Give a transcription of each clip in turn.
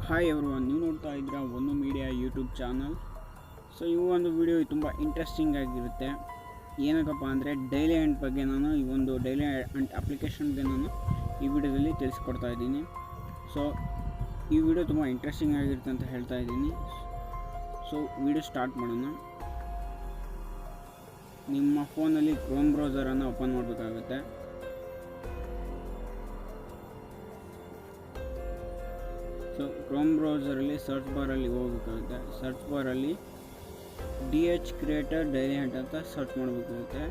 Hi everyone, ನೀವು ನೋಡ್ತಾ ಇದ್ದೀರಾ ಒಂದು ಮೀಡಿಯಾ ಯೂಟ್ಯೂಬ್ ಚಾನಲ್. ಸೊ ಈ ಒಂದು ವಿಡಿಯೋ ತುಂಬ ಇಂಟ್ರೆಸ್ಟಿಂಗ್ ಆಗಿರುತ್ತೆ. ಏನಕ್ಕಪ್ಪ ಅಂದರೆ ಡೈಲಿ ಹಂಟ್ ಬಗ್ಗೆ ನಾನು ಈ ಒಂದು ಡೈಲಿ ಹಂಟ್ ಅಪ್ಲಿಕೇಶನ್ ಬಗ್ಗೆ ನಾನು ಈ ವಿಡಿಯೋದಲ್ಲಿ ತಿಳಿಸ್ಕೊಡ್ತಾ ಇದ್ದೀನಿ. ಸೊ ಈ ವಿಡಿಯೋ ತುಂಬ ಇಂಟ್ರೆಸ್ಟಿಂಗ್ ಆಗಿರುತ್ತೆ ಅಂತ ಹೇಳ್ತಾ ಇದ್ದೀನಿ. ಸೊ ವಿಡಿಯೋ ಸ್ಟಾರ್ಟ್ ಮಾಡೋಣ. ನಿಮ್ಮ ಫೋನಲ್ಲಿ ಕ್ರೋಮ್ ಬ್ರೌಸರನ್ನು ಓಪನ್ ಮಾಡಬೇಕಾಗುತ್ತೆ. ಸೊ ಕ್ರೋಮ್ ಬ್ರೌಸರಲ್ಲಿ ಸರ್ಚ್ ಬಾರಲ್ಲಿ ಹೋಗಬೇಕಾಗುತ್ತೆ. ಸರ್ಚ್ ಬಾರಲ್ಲಿ DH ಕ್ರಿಯೇಟರ್ ಡೈಲಿ ಹಂಟ್ ಅಂತ ಸರ್ಚ್ ಮಾಡಬೇಕಾಗುತ್ತೆ.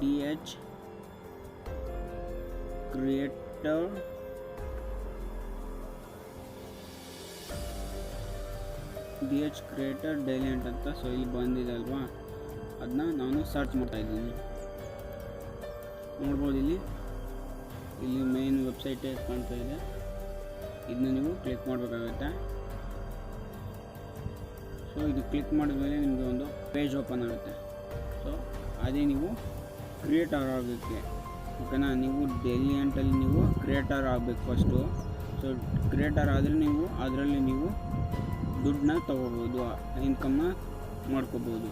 DH ಕ್ರಿಯೇಟರ್ ಡೈಲಿ ಹಂಟ್ ಅಂತ ಸೊ ಇಲ್ಲಿ ಬಂದಿದೆ ಅಲ್ವಾ, ಅದನ್ನ ನಾನು ಸರ್ಚ್ ಮಾಡ್ತಾಯಿದ್ದೀನಿ. ನೋಡ್ಬೋದು ಇಲ್ಲಿ ಮೇನ್ ವೆಬ್ಸೈಟೇ ಕಾಣ್ತಾ ಇದೆ. ಇದನ್ನ ನೀವು ಕ್ಲಿಕ್ ಮಾಡಬೇಕಾಗುತ್ತೆ. ಸೊ ಇದು ಕ್ಲಿಕ್ ಮಾಡಿದ್ಮೇಲೆ ನಿಮಗೆ ಒಂದು ಪೇಜ್ ಓಪನ್ ಆಗುತ್ತೆ. ಸೊ ಅದೇ ನೀವು ಕ್ರಿಯೇಟರ್ ಆಗೋಕ್ಕೆ, ಓಕೆನಾ. ನೀವು ಡೈಲಿ ಹಂಟಲ್ಲಿ ನೀವು ಕ್ರಿಯೇಟರ್ ಆಗಬೇಕು ಫಸ್ಟು. ಸೊ ಕ್ರಿಯೇಟರ್ ಆದರೆ ನೀವು ಅದರಲ್ಲಿ ನೀವು ದುಡ್ಡನ್ನ ತೊಗೋಬೋದು, ಇನ್ಕಮ್ನ ಮಾಡ್ಕೋಬೋದು.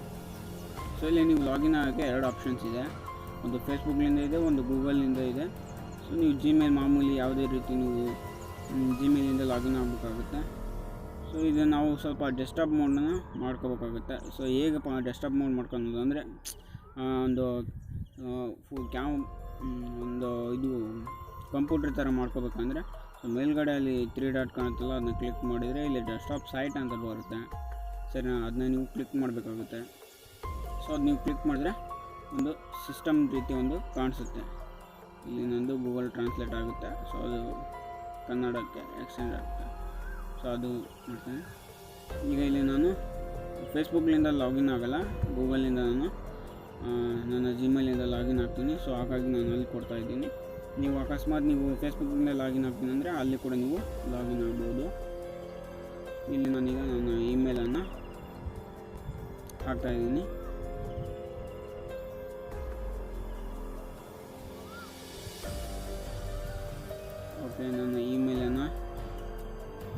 ಸೊ ಇಲ್ಲಿ ನೀವು ಲಾಗಿನ್ ಆಗೋಕ್ಕೆ 2 ಆಪ್ಷನ್ಸ್ ಇದೆ. ಒಂದು ಫೇಸ್ಬುಕ್ನಿಂದ ಇದೆ, ಒಂದು ಗೂಗಲ್ನಿಂದ ಇದೆ. ಸೊ ನೀವು ಜಿಮೇಲ್ ಮಾಮೂಲಿ ಯಾವುದೇ ರೀತಿ ನೀವು ಜಿಮೇಲಿಂದ ಲಾಗಿನ್ ಆಗಬೇಕಾಗುತ್ತೆ. ಸೊ ಇದು ನಾವು ಸ್ವಲ್ಪ ಡೆಸ್ಕ್ಟಾಪ್ ಮೋಡನ್ನ ಮಾಡ್ಕೋಬೇಕಾಗುತ್ತೆ. ಸೊ ಹೇಗಪ್ಪ ಡೆಸ್ಕ್ಟಾಪ್ ಮೋಡ್ ಮಾಡ್ಕೊಳೋದು ಅಂದರೆ ಒಂದು ಇದು ಕಂಪ್ಯೂಟರ್ ಥರ ಮಾಡ್ಕೋಬೇಕಂದ್ರೆ ಸೊ ಮೇಲ್ಗಡೆ ಅಲ್ಲಿ 3 ಡಾಟ್ ಕಾಣುತ್ತಲ್ಲ, ಅದನ್ನ ಕ್ಲಿಕ್ ಮಾಡಿದರೆ ಇಲ್ಲಿ ಡೆಸ್ಕ್ಟಾಪ್ ಸೈಟ್ ಅಂತ ಬರುತ್ತೆ. ಸರಿ, ಅದನ್ನ ನೀವು ಕ್ಲಿಕ್ ಮಾಡಬೇಕಾಗುತ್ತೆ. ಸೊ ಅದು ನೀವು ಕ್ಲಿಕ್ ಮಾಡಿದ್ರೆ ಒಂದು ಸಿಸ್ಟಮ್ ರೀತಿ ಒಂದು ಕಾಣಿಸುತ್ತೆ. ಇಲ್ಲಿ ನಂದು ಗೂಗಲ್ ಟ್ರಾನ್ಸ್ಲೇಟ್ ಆಗುತ್ತೆ. ಸೊ ಅದು ಕನ್ನಡಕ್ಕೆ ಎಕ್ಸ್ಟೆಂಡ್ ಆಗುತ್ತೆ. ಸೊ ಅದು ಮಾಡ್ತೇನೆ. ಈಗ ಇಲ್ಲಿ ನಾನು ಫೇಸ್ಬುಕ್ಲಿಂದ ಲಾಗಿನ್ ಆಗೋಲ್ಲ, ಗೂಗಲಿಂದ ನಾನು ನನ್ನ ಜಿಮೇಲಿಂದ ಲಾಗಿನ್ ಆಗ್ತೀನಿ. ಸೊ ಹಾಗಾಗಿ ನಾನು ಅಲ್ಲಿ ಕೊಡ್ತಾಯಿದ್ದೀನಿ. ನೀವು ಅಕಸ್ಮಾತ್ ನೀವು ಫೇಸ್ಬುಕ್ನಿಂದ ಲಾಗಿನ್ ಆಗ್ತೀನಿ ಅಂದರೆ ಅಲ್ಲಿ ಕೂಡ ನೀವು ಲಾಗಿನ್ ಆಗ್ಬೋದು. ಇಲ್ಲಿ ನಾನೀಗ ನನ್ನ ಇಮೇಲನ್ನು ಹಾಕ್ತಾಯಿದ್ದೀನಿ. ಓಕೆ, ನನ್ನ ಇಮೇಲನ್ನು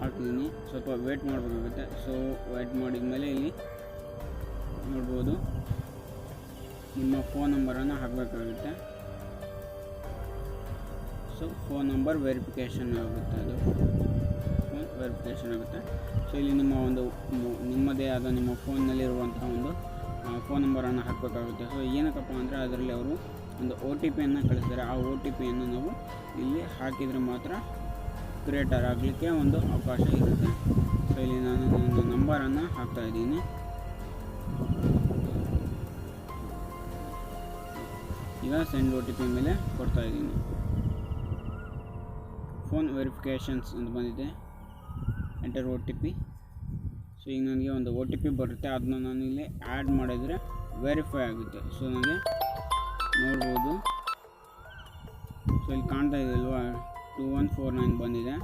ಹಾಕಿದ್ದೀನಿ. ಸ್ವಲ್ಪ ವೇಟ್ ಮಾಡಬೇಕಾಗುತ್ತೆ. ಸೊ ವೇಟ್ ಮಾಡಿದ ಮೇಲೆ ಇಲ್ಲಿ ನೋಡ್ಬೋದು ನಿಮ್ಮ ಫೋನ್ ನಂಬರನ್ನು ಹಾಕಬೇಕಾಗುತ್ತೆ. ಸೊ ಫೋನ್ ನಂಬರ್ ವೆರಿಫಿಕೇಷನ್ ಆಗುತ್ತೆ, ಅದು ಫೋನ್ ವೆರಿಫಿಕೇಷನ್ ಆಗುತ್ತೆ. ಸೊ ಇಲ್ಲಿ ನಿಮ್ಮದೇ ಆದ ನಿಮ್ಮ ಫೋನ್ನಲ್ಲಿರುವಂಥ ಒಂದು ಫೋನ್ ನಂಬರನ್ನು ಹಾಕಬೇಕಾಗುತ್ತೆ. ಸೊ ಏನಕ್ಕಪ್ಪ ಅಂದರೆ ಅದರಲ್ಲಿ ಅವರು ಒಂದು OTP ಕಳಿಸ್ತಾರೆ. ಆ OTPಯನ್ನು ನಾವು ಇಲ್ಲಿ ಹಾಕಿದರೆ ಮಾತ್ರ ಕ್ರಿಯೇಟರ್ ಆಗಲಿಕ್ಕೆ ಒಂದು ಅವಕಾಶ ಇರುತ್ತೆ. ಸೊ ಇಲ್ಲಿ ನಾನು ನನ್ನ ನಂಬರನ್ನು ಹಾಕ್ತಾಯಿದ್ದೀನಿ. ಈಗ ಸೆಂಡ್ OTP ಮೇಲೆ ಕೊಡ್ತಾಯಿದ್ದೀನಿ. ಫೋನ್ ವೆರಿಫಿಕೇಷನ್ಸ್ ಅಂತ ಬಂದಿದೆ, ಎಂಟರ್ OTP. ಸೊ ಈಗ ನನಗೆ ಒಂದು OTP ಬರುತ್ತೆ, ಅದನ್ನ ನಾನು ಇಲ್ಲಿ ಆ್ಯಡ್ ಮಾಡಿದರೆ ವೆರಿಫೈ ಆಗುತ್ತೆ. ಸೊ ನನಗೆ ನೋಡ್ಬೋದು, ಸೊ ಇಲ್ಲಿ ಕಾಣ್ತಾ ಇದೆ ಅಲ್ವಾ, 2149 ಬಂದಿದೆ.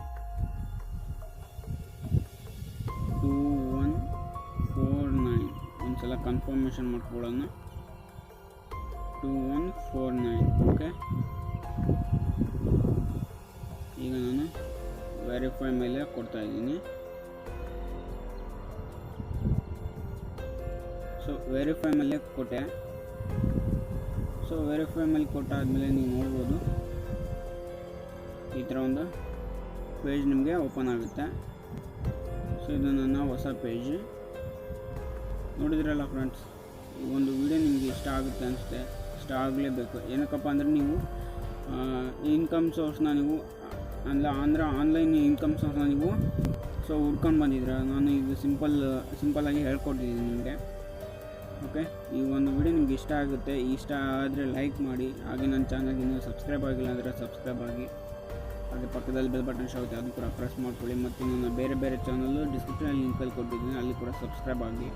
2149 ಒಂದು ಸಲ ಕನ್ಫರ್ಮೇಷನ್ ಮಾಡ್ಕೊಳ್ಳೋಣ. 2149 ಓಕೆ. ಈಗ ನಾನು ವೆರಿಫೈ ಮೇಲೆ ಕೊಡ್ತಾಯಿದ್ದೀನಿ. ಸೊ ವೆರಿಫೈ ಮೇಲೆ ಕೊಟ್ಟೆ. ಸೊ ವೆರಿಫೈ ಮೇಲೆ ಕೊಟ್ಟಾದಮೇಲೆ ನೀವು ನೋಡ್ಬೋದು ಈ ಥರ ಒಂದು ಪೇಜ್ ನಿಮಗೆ ಓಪನ್ ಆಗುತ್ತೆ. ಸೊ ಇದು ನನ್ನ ಹೊಸ ಪೇಜ್. ನೋಡಿದ್ರಲ್ಲ ಫ್ರೆಂಡ್ಸ್, ಈ ಒಂದು ವಿಡಿಯೋ ನಿಮಗೆ ಇಷ್ಟ ಆಗುತ್ತೆ ಅನಿಸುತ್ತೆ. ಇಷ್ಟ ಆಗಲೇಬೇಕು. ಏನಕ್ಕಪ್ಪ ಅಂದರೆ ನೀವು ಇನ್ಕಮ್ ಸೋರ್ಸ್ನ ನೀವು ಆನ್ಲೈನ್ ಇನ್ಕಮ್ ಸೋರ್ಸ್ನ ನೀವು ಸೊ ಹುಡ್ಕೊಂಡು ಬಂದಿದ್ದೀರ. ನಾನು ಇದು ಸಿಂಪಲ್ಲಾಗಿ ಹೇಳ್ಕೊಟ್ಟಿದ್ದೀನಿ ನಿಮಗೆ. ಓಕೆ, ಈ ಒಂದು ವಿಡಿಯೋ ನಿಮ್ಗೆ ಇಷ್ಟ ಆಗುತ್ತೆ. ಇಷ್ಟ ಆದರೆ ಲೈಕ್ ಮಾಡಿ. ಹಾಗೆ ನನ್ನ ಚಾನಲ್ಗೆ ಇನ್ನೂ ಸಬ್ಸ್ಕ್ರೈಬ್ ಆಗಿಲ್ಲ ಅಂದರೆ ಸಬ್ಸ್ಕ್ರೈಬ್ ಆಗಿ. ಹಾಗೆ ಪಕ್ಕದಲ್ಲಿ ಬೆಲ್ ಬಟನ್ ಆಗುತ್ತೆ, ಅದು ಕೂಡ ಪ್ರೆಸ್ ಮಾಡ್ಕೊಳ್ಳಿ. ಮತ್ತು ನಾನು ಬೇರೆ ಚಾನಲ್ಲು ಡಿಸ್ಕ್ರಿಪ್ಷನಲ್ಲಿ ಲಿಂಕಲ್ಲಿ ಕೊಟ್ಟಿದ್ದೀನಿ, ಅಲ್ಲಿ ಕೂಡ ಸಬ್ಸ್ಕ್ರೈಬ್ ಆಗಿ.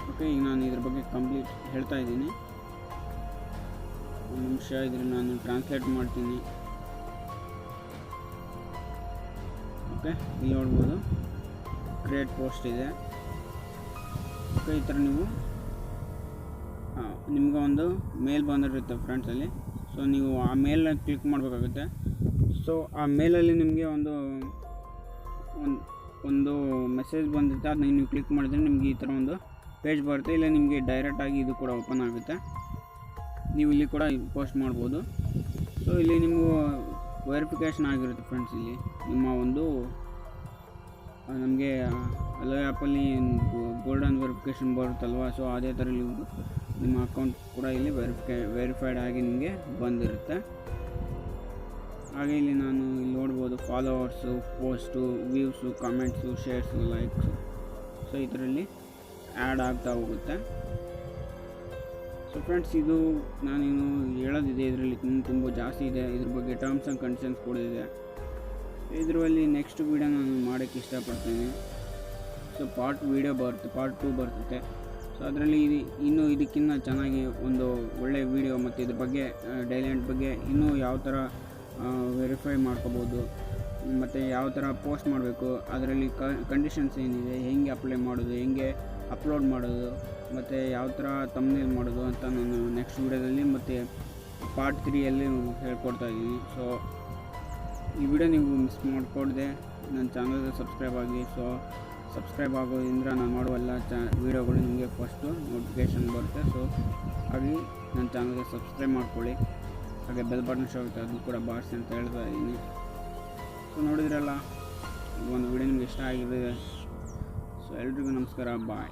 ಓಕೆ, ಈಗ ನಾನು ಇದ್ರ ಬಗ್ಗೆ ಕಂಪ್ಲೀಟ್ ಹೇಳ್ತಾ ಇದ್ದೀನಿ. ಒಂದು ನಿಮಿಷ ಇದ್ರೆ ನಾನು ಟ್ರಾನ್ಸ್ಲೇಟ್ ಮಾಡ್ತೀನಿ. ಓಕೆ, ಇಲ್ಲಿ ನೋಡ್ಬೋದು ಕ್ರಿಯೇಟ್ ಪೋಸ್ಟ್ ಇದೆ. ಓಕೆ, ಈ ಥರ ನೀವು ನಿಮ್ಗೆ ಒಂದು ಮೇಲ್ ಬಂದಿರುತ್ತೆ ಫ್ರೆಂಡ್ಸಲ್ಲಿ. ಸೊ ನೀವು ಆ ಮೇಲ್ನ ಕ್ಲಿಕ್ ಮಾಡಬೇಕಾಗುತ್ತೆ. ಸೊ ಆ ಮೇಲಲ್ಲಿ ನಿಮಗೆ ಒಂದು ಒಂದು ಮೆಸೇಜ್ ಬಂದಿರುತ್ತೆ, ಅದನ್ನ ನೀವು ಕ್ಲಿಕ್ ಮಾಡಿದ್ರೆ ನಿಮಗೆ ಈ ಥರ ಒಂದು ಪೇಜ್ ಬರುತ್ತೆ. ಇಲ್ಲ ನಿಮಗೆ ಡೈರೆಕ್ಟಾಗಿ ಇದು ಕೂಡ ಓಪನ್ ಆಗುತ್ತೆ, ನೀವು ಇಲ್ಲಿ ಕೂಡ ಪೋಸ್ಟ್ ಮಾಡ್ಬೋದು. ಸೊ ಇಲ್ಲಿ ನಿಮಗೂ ವೆರಿಫಿಕೇಷನ್ ಆಗಿರುತ್ತೆ ಫ್ರೆಂಡ್ಸ್. ಇಲ್ಲಿ ನಿಮ್ಮ ಒಂದು ನಮಗೆ ಅಲೋ ಆ್ಯಪಲ್ಲಿ ಗೋಲ್ಡನ್ ವೆರಿಫಿಕೇಷನ್ ಬರುತ್ತಲ್ವ, ಸೊ ಅದೇ ಥರ ನಿಮ್ಮ ಅಕೌಂಟ್ ಕೂಡ ಇಲ್ಲಿ ವೆರಿಫೈಡ್ ಆಗಿ ನಿಮಗೆ ಬಂದಿರುತ್ತೆ. ಹಾಗೆ ಇಲ್ಲಿ ನಾನು ಇಲ್ಲಿ ನೋಡ್ಬೋದು followers, post, views, comments, shares, likes. So ಇದರಲ್ಲಿ ಆ್ಯಡ್ ಆಗ್ತಾ ಹೋಗುತ್ತೆ. ಸೊ ಫ್ರೆಂಡ್ಸ್, ಇದು ನಾನೇನು ಹೇಳೋದಿದೆ, ಇದರಲ್ಲಿ ತುಂಬ ಜಾಸ್ತಿ ಇದೆ. ಇದ್ರ ಬಗ್ಗೆ ಟರ್ಮ್ಸ್ ಆ್ಯಂಡ್ ಕಂಡೀಷನ್ಸ್ ಕೂಡ ಇದೆ. ಇದರಲ್ಲಿ ನೆಕ್ಸ್ಟ್ ವೀಡಿಯೋ ನಾನು ಮಾಡೋಕ್ಕೆ ಇಷ್ಟಪಡ್ತೀನಿ. ಸೊ ಪಾರ್ಟ್ 2 ಬರ್ತದೆ. ಸೊ ಅದರಲ್ಲಿ ಇನ್ನೂ ಇದಕ್ಕಿಂತ ಚೆನ್ನಾಗಿ ಒಂದು ಒಳ್ಳೆಯ ವೀಡಿಯೋ ಮತ್ತು ಇದ್ರ ಬಗ್ಗೆ ಡೈಲಿಹಂಟ್ ಬಗ್ಗೆ ಇನ್ನೂ ಯಾವ ಥರ ವೆರಿಫೈ ಮಾಡ್ಕೋಬೋದು ಮತ್ತು ಯಾವ ಥರ ಪೋಸ್ಟ್ ಮಾಡಬೇಕು, ಅದರಲ್ಲಿ ಕಂಡೀಷನ್ಸ್ ಏನಿದೆ, ಹೆಂಗೆ ಅಪ್ಲೈ ಮಾಡೋದು, ಹೆಂಗೆ ಅಪ್ಲೋಡ್ ಮಾಡೋದು ಮತ್ತು ಯಾವ ಥರ ಥಂಬ್ನೇಲ್ ಮಾಡೋದು ಅಂತ ನಾನು ನೆಕ್ಸ್ಟ್ ವೀಡಿಯೋದಲ್ಲಿ ಮತ್ತು ಪಾರ್ಟ್ 3ಯಲ್ಲಿ ಹೇಳ್ಕೊಡ್ತಾ ಇದ್ದೀನಿ. ಸೊ ಈ ವಿಡಿಯೋ ನೀವು ಮಿಸ್ ಮಾಡಿಕೊಡ್ದೆ ನನ್ನ ಚಾನಲ್ಗೆ ಸಬ್ಸ್ಕ್ರೈಬ್ ಆಗಿ. ಸೊ ಸಬ್ಸ್ಕ್ರೈಬ್ ಆಗೋದ್ರಿಂದ ನಾನು ಮಾಡುವ ಎಲ್ಲ ವೀಡಿಯೋಗಳು ನಿಮಗೆ ಫಸ್ಟು ನೋಟಿಫಿಕೇಷನ್ ಬರುತ್ತೆ. ಸೊ ಹಾಗೆ ನನ್ನ ಚಾನಲ್ಗೆ ಸಬ್ಸ್ಕ್ರೈಬ್ ಮಾಡ್ಕೊಳ್ಳಿ. ಹಾಗೆ ಬೆಲ್ ಬಟನ್ ಶೋ ಆಗುತ್ತೆ, ಅದು ಕೂಡ ಬಾರಿಸಿ ಅಂತ ಹೇಳ್ತಾ ಇದ್ದೀನಿ. ಸೊ ನೋಡಿದ್ರಲ್ಲ, ಈ ಒಂದು ವಿಡಿಯೋ ನಿಮ್ಗೆ ಇಷ್ಟ ಆಗಿದೆ. ಸೊ ಎಲ್ರಿಗೂ ನಮಸ್ಕಾರ, ಬಾಯ್.